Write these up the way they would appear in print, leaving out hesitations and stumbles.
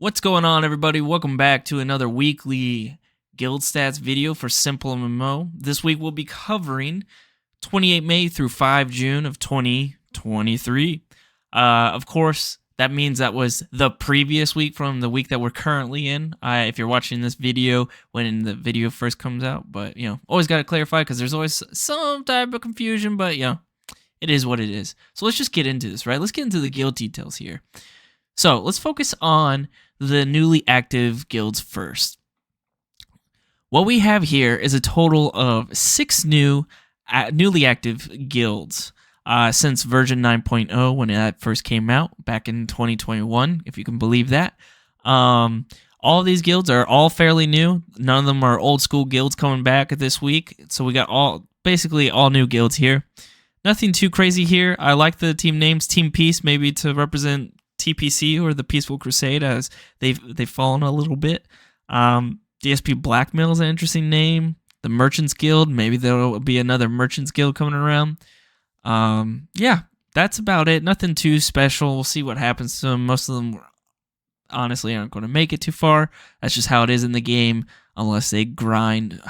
What's going on, everybody? Welcome back to another weekly Guild Stats video for SimpleMMO. This week we'll be covering 28 May through 5 June of 2023. Of course, that means that was the previous week from the week that we're currently in. If you're watching this video when the video first comes out, but always got to clarify because there's always some type of confusion, but it is what it is. So let's just get into this, right? Let's get into the guild details here. So let's focus on the newly active guilds first. What we have here is a total of 6 newly active guilds since version 9.0 when that first came out back in 2021, if you can believe that. All of these guilds are all fairly new. None of them are old school guilds coming back this week. So we got basically all new guilds here. Nothing too crazy here. I like the team names. Team Peace, maybe to represent TPC or the Peaceful Crusade, as they've fallen a little bit. DSP Blackmail is an interesting name. The Merchants Guild, maybe there will be another Merchants Guild coming around. Yeah, that's about it. Nothing too special. We'll see what happens to them. Most of them, honestly, aren't going to make it too far. That's just how it is in the game, unless they grind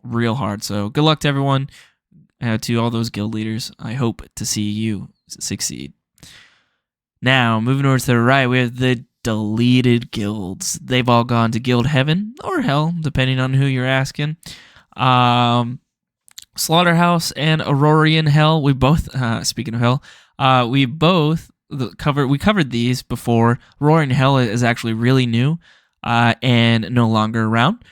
real hard. So good luck to everyone, to all those guild leaders. I hope to see you succeed. Now, moving over to the right, we have the deleted guilds. They've all gone to guild heaven or hell, depending on who you're asking. Slaughterhouse and Aurorian Hell. We both, speaking of hell, we covered these before. Aurorian Hell is actually really new and no longer around.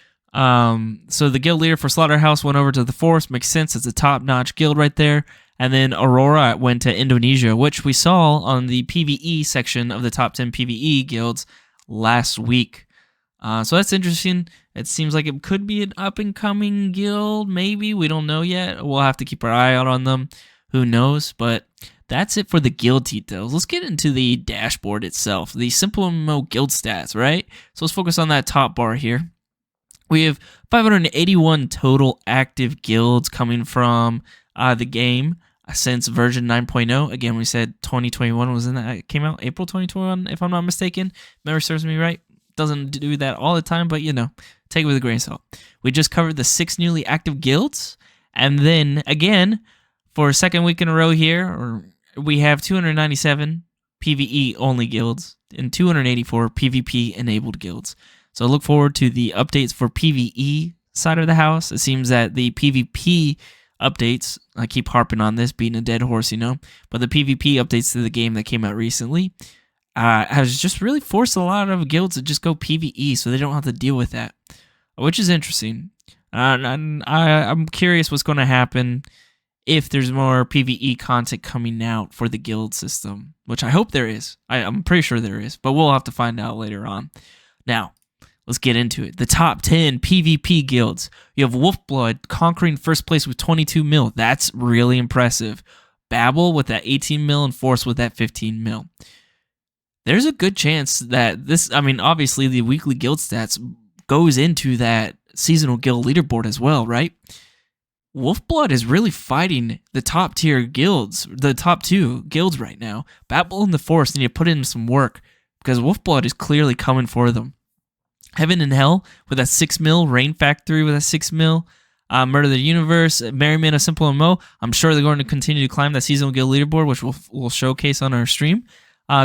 So the guild leader for Slaughterhouse went over to the Forest. Makes sense. It's a top-notch guild right there. And then Aurora went to Indonesia, which we saw on the PVE section of the top 10 PVE guilds last week. So that's interesting. It seems like it could be an up-and-coming guild, maybe. We don't know yet. We'll have to keep our eye out on them. Who knows? But that's it for the guild details. Let's get into the dashboard itself, the SimpleMMO Guild Stats, right? So let's focus on that top bar here. We have 581 total active guilds coming from the game since version 9.0. Again, we said 2021 was in that. It came out April 2021, if I'm not mistaken. Memory serves me right. Doesn't do that all the time, but take it with a grain of salt. We just covered the 6 newly active guilds, and then again, for a second week in a row here, we have 297 PvE only guilds and 284 PvP enabled guilds. So look forward to the updates for PvE side of the house. It seems that the PvP updates, I keep harping on this, being a dead horse, but the PvP updates to the game that came out recently has just really forced a lot of guilds to just go PvE so they don't have to deal with that, which is interesting. I'm curious what's going to happen if there's more PvE content coming out for the guild system, which I hope there is. I'm pretty sure there is, but we'll have to find out later on. Now, let's get into it. The top 10 PvP guilds. You have WolfBlood conquering first place with 22 mil. That's really impressive. Babel with that 18 mil and Force with that 15 mil. There's a good chance that this, obviously the weekly guild stats goes into that seasonal guild leaderboard as well, right? WolfBlood is really fighting the top tier guilds, the top 2 guilds right now. Babel and the Force need to put in some work because WolfBlood is clearly coming for them. Heaven and Hell with that 6 mil, Rain Factory with that 6 mil, Murder the Universe, Merryman of SimpleMMO. I'm sure they're going to continue to climb that seasonal guild leaderboard, which we'll showcase on our stream.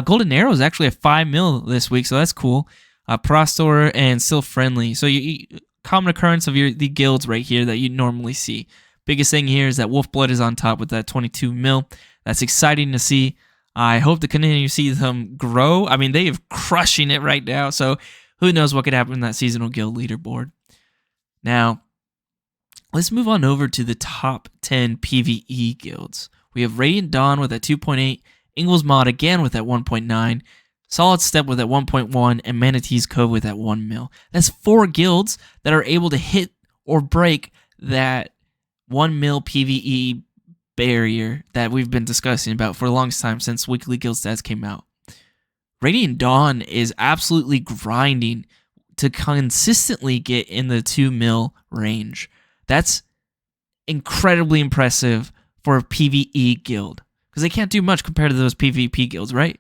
Golden Arrow is actually at 5 mil this week, so that's cool. Prostor and Still Friendly. So common occurrence of the guilds right here that you normally see. Biggest thing here is that WolfBlood is on top with that 22 mil. That's exciting to see. I hope to continue to see them grow. They are crushing it right now, so who knows what could happen in that seasonal guild leaderboard. Now, let's move on over to the top 10 PvE guilds. We have Radiant Dawn with that 2.8, Ingles Mod again with that 1.9, Solid Step with that 1.1, and Manatee's Cove with that 1 mil. That's 4 guilds that are able to hit or break that 1 mil PvE barrier that we've been discussing about for the longest time since weekly guild stats came out. Radiant Dawn is absolutely grinding to consistently get in the 2 mil range. That's incredibly impressive for a PvE guild because they can't do much compared to those PvP guilds, right?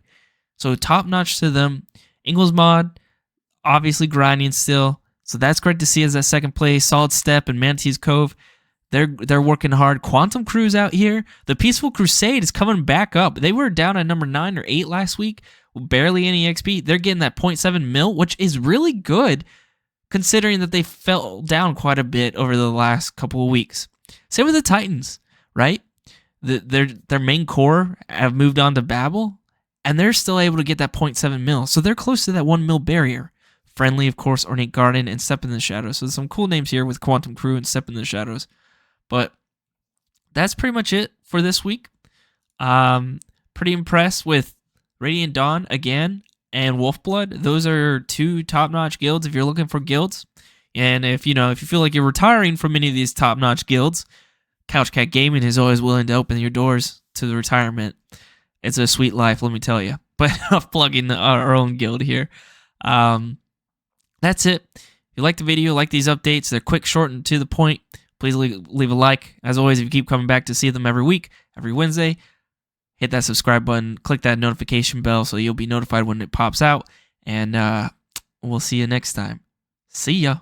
So top notch to them. Ingles Mod, obviously grinding still. So that's great to see as that second place. Solid Step and Manatee's Cove, they're working hard. Quantum Crew's out here. The Peaceful Crusade is coming back up. They were down at number 9 or 8 last week, barely any XP. They're getting that 0.7 mil, which is really good considering that they fell down quite a bit over the last couple of weeks. Same with the Titans, right? Their main core have moved on to Babel, and they're still able to get that 0.7 mil. So they're close to that 1 mil barrier. Friendly, of course, Ornate Garden, and Step in the Shadows. So there's some cool names here with Quantum Crew and Step in the Shadows. But that's pretty much it for this week. Pretty impressed with Radiant Dawn again and WolfBlood. Those are 2 top-notch guilds if you're looking for guilds. And if you feel like you're retiring from any of these top-notch guilds, Couch Cat Gaming is always willing to open your doors to the retirement. It's a sweet life, let me tell you. But enough plugging our own guild here. That's it. If you like the video, like these updates, they're quick, short, and to the point, please leave a like. As always, if you keep coming back to see them every week, every Wednesday, hit that subscribe button, click that notification bell so you'll be notified when it pops out, and we'll see you next time. See ya.